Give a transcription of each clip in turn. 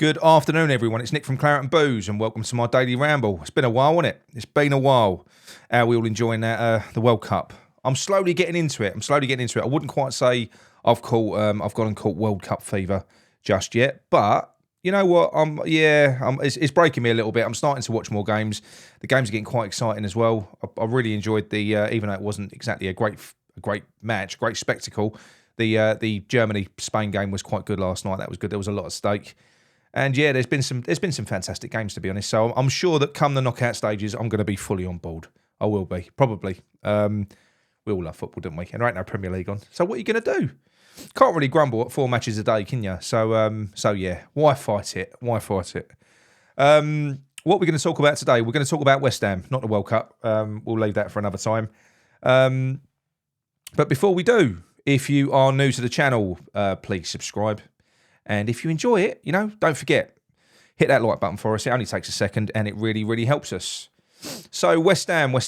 Good afternoon, everyone. It's Nick from Claret and Booze, and welcome to my daily ramble. It's been a while, hasn't it? It's been a while. How are we all enjoying that, the World Cup? I'm slowly getting into it. I wouldn't quite say I've gone and caught World Cup fever just yet, but you know what? It's breaking me a little bit. I'm starting to watch more games. The games are getting quite exciting as well. I really enjoyed the, even though it wasn't exactly a great match, great spectacle. The Germany-Spain game was quite good last night. That was good. There was a lot at stake. And yeah, there's been some fantastic games, to be honest. So I'm sure that come the knockout stages, I'm going to be fully on board. I will be, probably. We all love football, don't we? And there ain't no Premier League on. So what are you going to do? Can't really grumble at 4 matches a day, can you? So yeah, why fight it? What we're going to talk about today? We're going to talk about West Ham, not the World Cup. We'll leave that for another time. But before we do, if you are new to the channel, please subscribe. And if you enjoy it, don't forget, hit that like button for us. It only takes a second and it really, really helps us. So West Ham, we're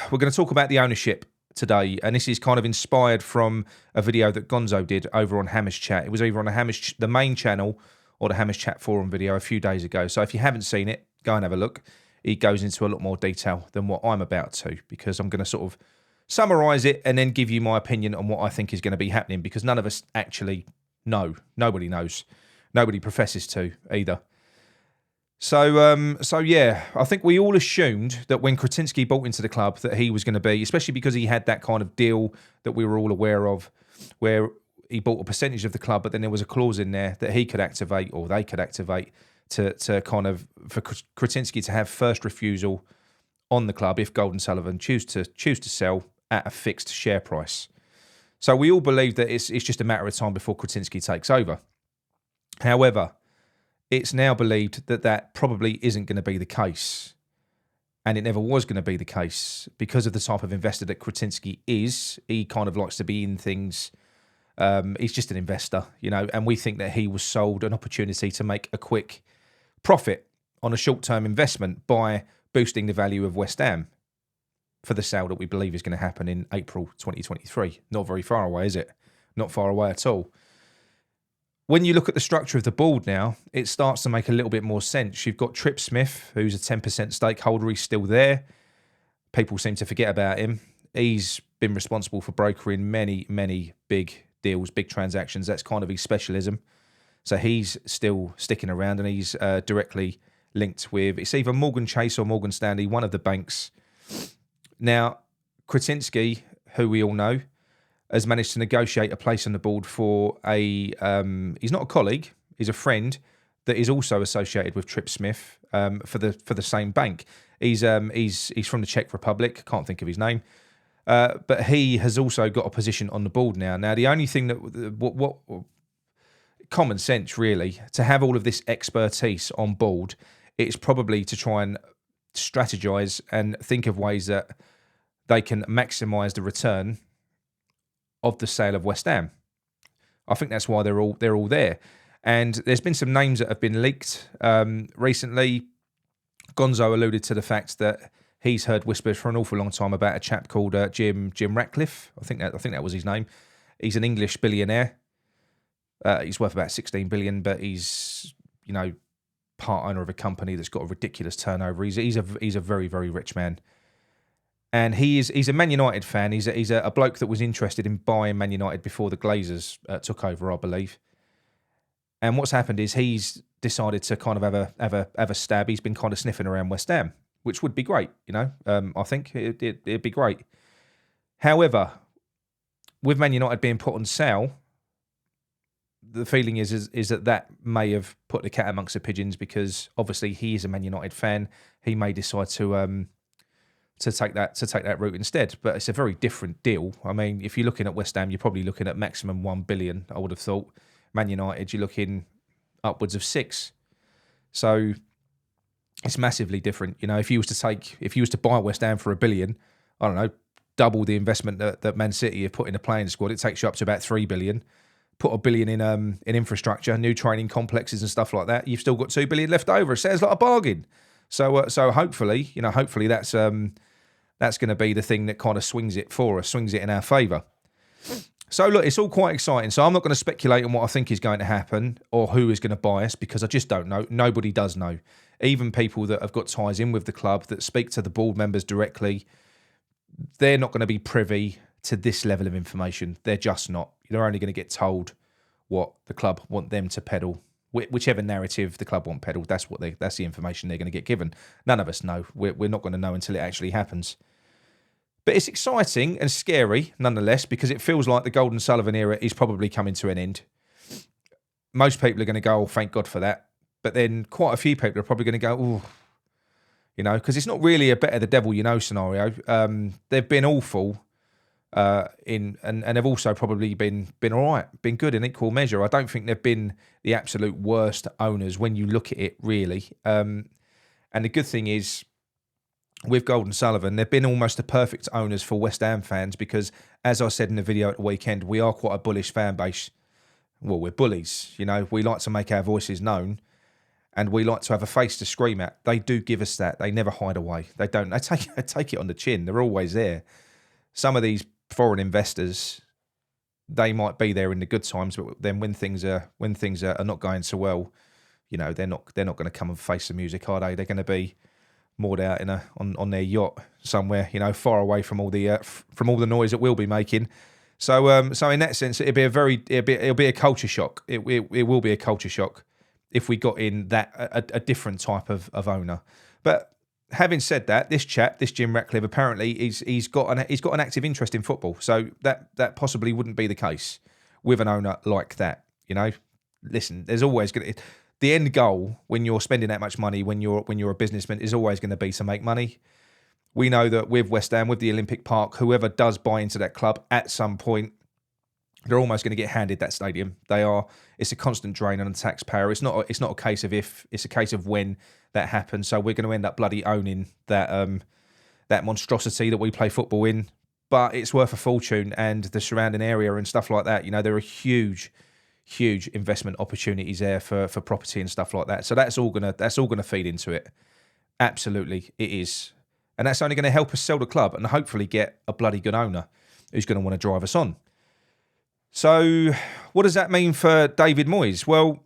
going to talk about the ownership today. And this is kind of inspired from a video that Gonzo did over on Hamish Chat. It was either on the main channel or the Hamish Chat forum video a few days ago. So if you haven't seen it, go and have a look. He goes into a lot more detail than what I'm about to, because I'm going to sort of summarise it and then give you my opinion on what I think is going to be happening, because none of us actually know. Nobody knows. Nobody professes to either. So yeah, I think we all assumed that when Kretinsky bought into the club that he was going to be, especially because he had that kind of deal that we were all aware of, where he bought a percentage of the club, but then there was a clause in there that he could activate, or they could activate, to kind of, for Kretinsky to have first refusal on the club if Gold and Sullivan choose to sell at a fixed share price. So we all believe that it's just a matter of time before Kretinsky takes over. However, it's now believed that probably isn't going to be the case. And it never was going to be the case because of the type of investor that Kretinsky is. He kind of likes to be in things. He's just an investor, and we think that he was sold an opportunity to make a quick profit on a short-term investment by boosting the value of West Ham for the sale that we believe is going to happen in April 2023. Not very far away, is it? Not far away at all. When you look at the structure of the board now, it starts to make a little bit more sense. You've got Trip Smith, who's a 10% stakeholder. He's still there. People seem to forget about him. He's been responsible for brokering many, many big deals, big transactions. That's kind of his specialism. So he's still sticking around, and he's directly linked with, it's either Morgan Chase or Morgan Stanley, one of the banks. Now, Kretinsky, who we all know, has managed to negotiate a place on the board for he's not a colleague, he's a friend that is also associated with Trip Smith for the same bank. He's from the Czech Republic, can't think of his name, but he has also got a position on the board now. Now, the only thing that what common sense really to have all of this expertise on board, it's probably to try and strategize and think of ways that they can maximize the return of the sale of West Ham. I think that's why they're all there. And there's been some names that have been leaked recently. Gonzo alluded to the fact that he's heard whispers for an awful long time about a chap called Jim Ratcliffe. I think that was his name. He's an English billionaire. He's worth about 16 billion, but he's part owner of a company that's got a ridiculous turnover. He's a very, very rich man. And he's a Man United fan. He's a bloke that was interested in buying Man United before the Glazers took over, I believe. And what's happened is he's decided to kind of have a stab. He's been kind of sniffing around West Ham, which would be great. I think it'd be great. However, with Man United being put on sale, the feeling is that may have put the cat amongst the pigeons, because obviously he is a Man United fan. He may decide to take that route instead. But it's a very different deal. I mean, if you're looking at West Ham, you're probably looking at maximum 1 billion, I would have thought. Man United, you're looking upwards of 6. So it's massively different. If you was to buy West Ham for 1 billion, I don't know, double the investment that Man City have put in a playing squad, it takes you up to about 3 billion. Put 1 billion in infrastructure, new training complexes and stuff like that. You've still got 2 billion left over. It sounds like a bargain. So hopefully that's going to be the thing that kind of swings it in our favour. So look, it's all quite exciting. So I'm not going to speculate on what I think is going to happen or who is going to buy us because I just don't know. Nobody does know. Even people that have got ties in with the club that speak to the board members directly, they're not going to be privy to this level of information. They're just not. They're only going to get told what the club want them to peddle. Whichever narrative the club want peddled, that's the information they're going to get given. None of us know. We're not going to know until it actually happens. But it's exciting and scary nonetheless because it feels like the Golden Sullivan era is probably coming to an end. Most people are going to go, oh, thank God for that. But then quite a few people are probably going to go, oh, because it's not really a better the devil you know scenario. They've been awful. And they've also probably been all right, been good in equal measure. I don't think they've been the absolute worst owners when you look at it, really. And the good thing is, with Golden Sullivan, they've been almost the perfect owners for West Ham fans because, as I said in the video at the weekend, we are quite a bullish fan base. Well, we're bullies, we like to make our voices known and we like to have a face to scream at. They do give us that. They never hide away. They don't. They take it on the chin. They're always there. Some of these foreign investors, they might be there in the good times, but then when things are not going so well, they're not going to come and face the music, are they? They're going to be moored out on their yacht somewhere, far away from all the noise that we'll be making. So in that sense, it'll be a culture shock. It will be a culture shock if we got in that a different type of owner. But having said that, this Jim Ratcliffe, apparently he's got an active interest in football. So that possibly wouldn't be the case with an owner like that. Listen, there's always going to. The end goal when you're spending that much money, when you're a businessman, is always going to be to make money. We know that with West Ham, with the Olympic Park, whoever does buy into that club at some point, they're almost going to get handed that stadium. It's a constant drain on the taxpayer. It's not a case of if, it's a case of when that happens. So we're going to end up bloody owning that monstrosity that we play football in. But it's worth a fortune, and the surrounding area and stuff like that. There are huge investment opportunities there for property and stuff like that. So that's all gonna feed into it. Absolutely, it is, and that's only going to help us sell the club and hopefully get a bloody good owner who's going to want to drive us on. So, what does that mean for David Moyes? Well,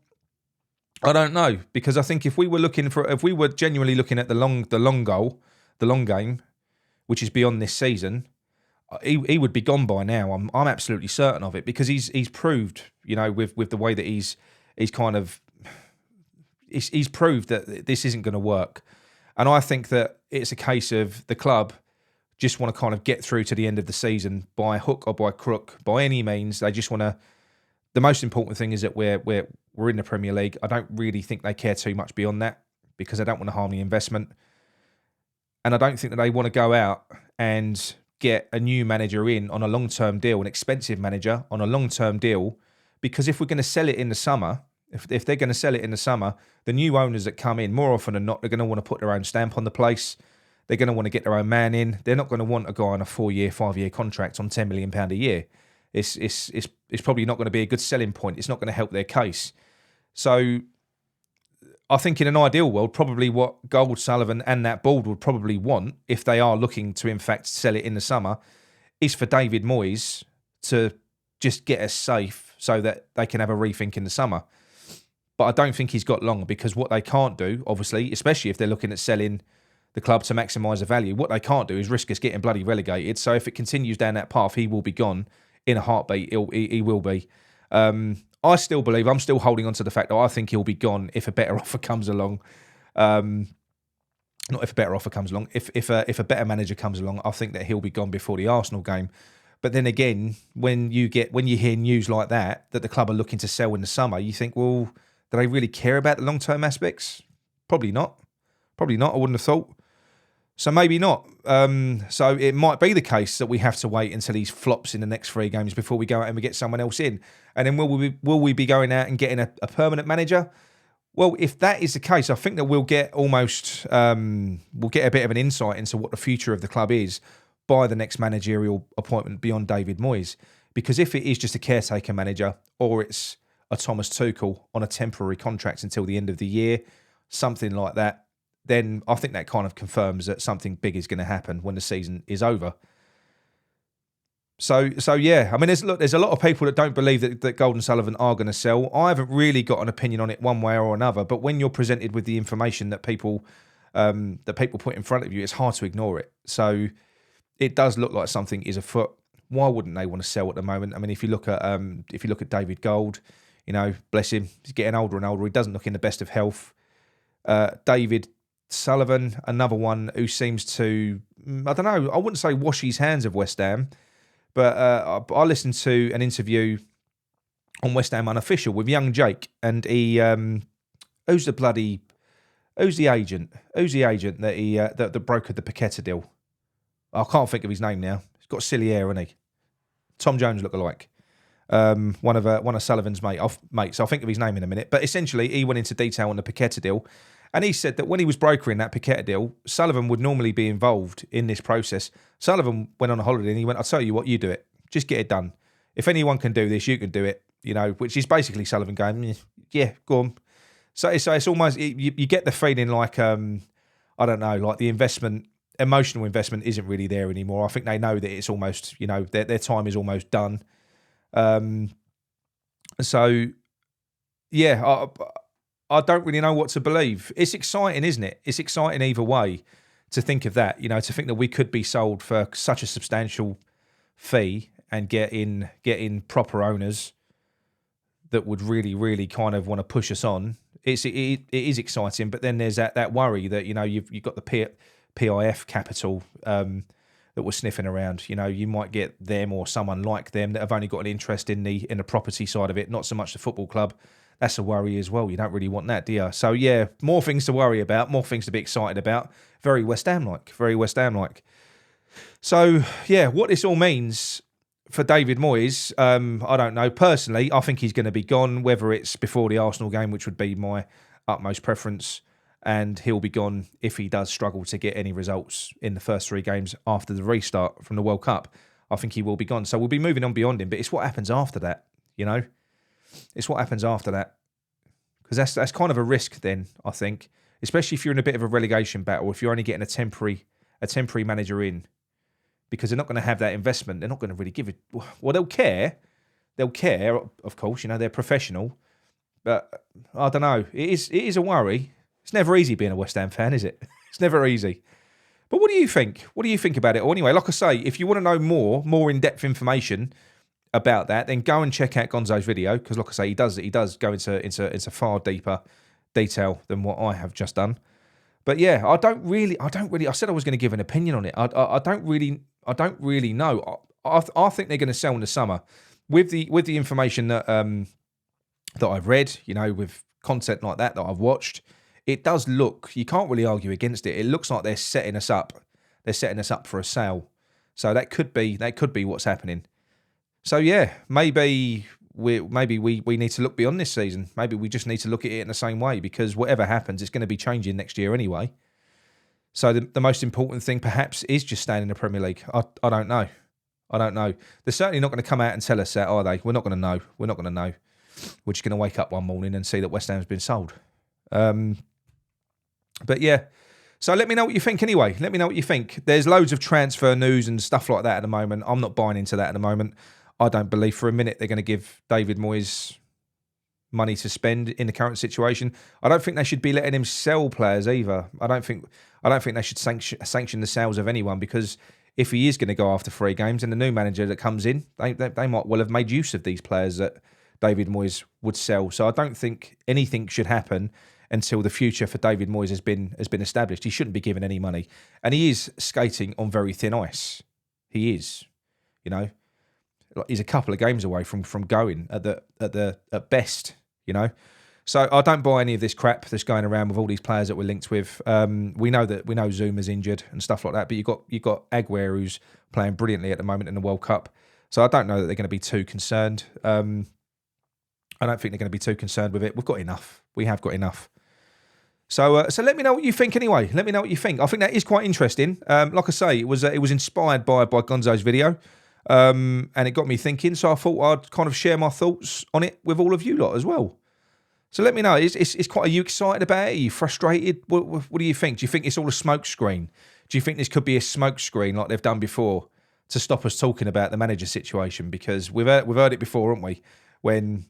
I don't know, because I think if we were genuinely looking at the long goal, the long game, which is beyond this season, he would be gone by now. I'm absolutely certain of it, because he's proved, with the way that he's proved that this isn't going to work. And I think that it's a case of the club just want to kind of get through to the end of the season by hook or by crook, by any means. They just want to. The most important thing is that we're in the Premier League. I don't really think they care too much beyond that, because they don't want to harm the investment. And I don't think that they want to go out and get a new manager in on a long-term deal, an expensive manager on a long-term deal, because if we're going to sell it in the summer, if they're going to sell it in the summer, the new owners that come in, more often than not, they're going to want to put their own stamp on the place. They're going to want to get their own man in. They're not going to want a guy on a 4-year, 5-year contract on £10 million a year. It's probably not going to be a good selling point. It's not going to help their case. So I think in an ideal world, probably what Gold, Sullivan and that board would probably want, if they are looking to in fact sell it in the summer, is for David Moyes to just get us safe so that they can have a rethink in the summer. But I don't think he's got long, because what they can't do, obviously, especially if they're looking at selling the club to maximise the value, what they can't do is risk us getting bloody relegated. So if it continues down that path, he will be gone in a heartbeat. He will be. I still believe, I'm still holding on to the fact that I think he'll be gone if a better offer comes along. Not if a better offer comes along. If a better manager comes along, I think that he'll be gone before the Arsenal game. But then again, when you hear news like that the club are looking to sell in the summer, you think, well, do they really care about the long-term aspects? Probably not. I wouldn't have thought. So maybe not. So it might be the case that we have to wait until he flops in the next 3 games before we go out and we get someone else in. And then will we be going out and getting a permanent manager? Well, if that is the case, I think that we'll get a bit of an insight into what the future of the club is by the next managerial appointment beyond David Moyes. Because if it is just a caretaker manager, or it's a Thomas Tuchel on a temporary contract until the end of the year, something like that, then I think that kind of confirms that something big is going to happen when the season is over. So yeah, I mean, there's a lot of people that don't believe that Gold and Sullivan are going to sell. I haven't really got an opinion on it one way or another, but when you're presented with the information that people put in front of you, it's hard to ignore it. So it does look like something is afoot. Why wouldn't they want to sell at the moment? I mean, if you look at David Gold, bless him, he's getting older and older. He doesn't look in the best of health. David Sullivan, another one who seems to, I don't know, I wouldn't say wash his hands of West Ham, but I listened to an interview on West Ham Unofficial with young Jake, and he, who's the agent? Who's the agent that that brokered the Paqueta deal? I can't think of his name now. He's got silly hair, hasn't he? Tom Jones look-alike. One of Sullivan's mates. I'll think of his name in a minute. But essentially, he went into detail on the Paqueta deal, and he said that when he was brokering that Paqueta deal, Sullivan would normally be involved in this process. Sullivan went on a holiday and he went, "I'll tell you what, you do it. Just get it done. If anyone can do this, you can do it." Which is basically Sullivan going, "Yeah, go on." So it's almost, you get the feeling like, I don't know, like the emotional investment isn't really there anymore. I think they know that it's almost, their time is almost done. So yeah, I don't really know what to believe. It's exciting, isn't it? It's exciting either way to think of that, to think that we could be sold for such a substantial fee and get in proper owners that would really, really kind of want to push us on. It is exciting, but then there's that worry that, you've got the PIF capital that was sniffing around. You might get them or someone like them that have only got an interest in the property side of it, not so much the football club. That's a worry as well. You don't really want that, do you? So yeah, more things to worry about, more things to be excited about. Very West Ham-like, very West Ham-like. So yeah, what this all means for David Moyes, I don't know. Personally, I think he's going to be gone, whether it's before the Arsenal game, which would be my utmost preference, and he'll be gone if he does struggle to get any results in the first 3 games after the restart from the World Cup. I think he will be gone. So we'll be moving on beyond him, but it's what happens after that, It's what happens after that. Because that's kind of a risk then, I think, especially if you're in a bit of a relegation battle, if you're only getting a temporary manager in, because they're not going to have that investment. They're not going to really give it. Well, they'll care. They'll care, of course. They're professional. But I don't know. It is a worry. It's never easy being a West Ham fan, is it? It's never easy. But what do you think? What do you think about it? Or anyway, like I say, if you want to know more in-depth information about that, then go and check out Gonzo's video, because like I say, he does go into far deeper detail than what I have just done. But yeah, I don't really. I said I was going to give an opinion on it. I don't really know. I think they're going to sell in the summer with the information that I've read. With content like that I've watched, it does look. You can't really argue against it. It looks like they're setting us up. They're setting us up for a sale. So that could be what's happening. So yeah, maybe we need to look beyond this season. Maybe we just need to look at it in the same way, because whatever happens, it's going to be changing next year anyway. So the most important thing perhaps is just staying in the Premier League. I don't know. They're certainly not going to come out and tell us that, are they? We're not going to know. We're not going to know. We're just going to wake up one morning and see that West Ham's been sold. But yeah. So let me know what you think anyway. Let me know what you think. There's loads of transfer news and stuff like that at the moment. I'm not buying into that at the moment. I don't believe for a minute they're going to give David Moyes money to spend in the current situation. I don't think they should be letting him sell players either. I don't think they should sanction the sales of anyone, because if he is going to go after 3 games and the new manager that comes in, they might well have made use of these players that David Moyes would sell. So I don't think anything should happen until the future for David Moyes has been established. He shouldn't be given any money, and he is skating on very thin ice. He is, he's a couple of games away from going at best. So I don't buy any of this crap that's going around with all these players that we're linked with. We know Zuma's injured and stuff like that, but you've got Aguero, who's playing brilliantly at the moment in the World Cup. So I don't know that they're going to be too concerned. I don't think they're going to be too concerned with it. We've got enough. We have got enough. So let me know what you think anyway. Let me know what you think. I think that is quite interesting. Like I say, it was inspired by Gonzo's video, and it got me thinking. So I thought I'd kind of share my thoughts on it with all of you lot as well. So let me know. Are you excited about it? Are you frustrated? What do you think? Do you think it's all a smoke screen? Do you think this could be a smoke screen like they've done before to stop us talking about the manager situation, because we've heard it before, haven't we? When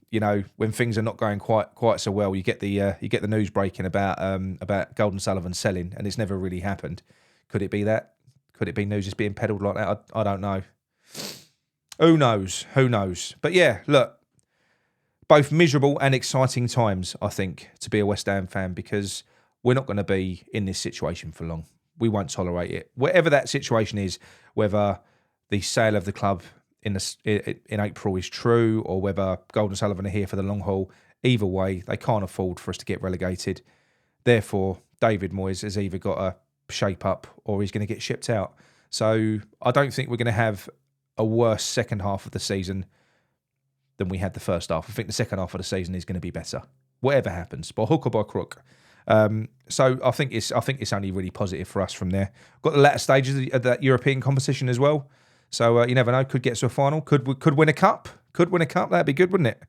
when things are not going quite so well, you get the news breaking about Golden Sullivan selling, and it's never really happened. Could it be that? Could it be news just being peddled like that? I don't know. Who knows? Who knows? But yeah, look, both miserable and exciting times, I think, to be a West Ham fan, because we're not going to be in this situation for long. We won't tolerate it. Whatever that situation is, whether the sale of the club in April is true, or whether Golden Sullivan are here for the long haul, either way, they can't afford for us to get relegated. Therefore, David Moyes has either got to shape up or he's going to get shipped out. So I don't think we're going to have a worse second half of the season than we had the first half. I think the second half of the season is going to be better, whatever happens, by hook or by crook. So I think it's only really positive for us from there. Got the latter stages of that European competition as well. So you never know. Could get to a final. Could win a cup. Could win a cup. That'd be good, wouldn't it?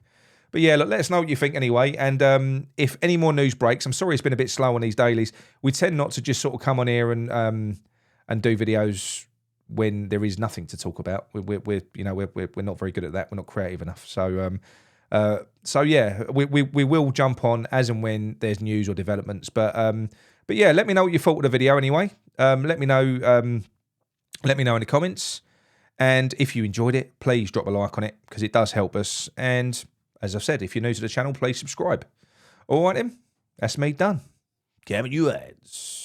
But yeah, look, let us know what you think anyway. And if any more news breaks, I'm sorry it's been a bit slow on these dailies. We tend not to just sort of come on here and do videos when there is nothing to talk about. We're not very good at that. We're not creative enough. So yeah, we will jump on as and when there's news or developments. But yeah, let me know what you thought of the video anyway. Let me know in the comments. And if you enjoyed it, please drop a like on it, because it does help us. And as I've said, if you're new to the channel, please subscribe. All right then, that's me done. Damn it, you ads.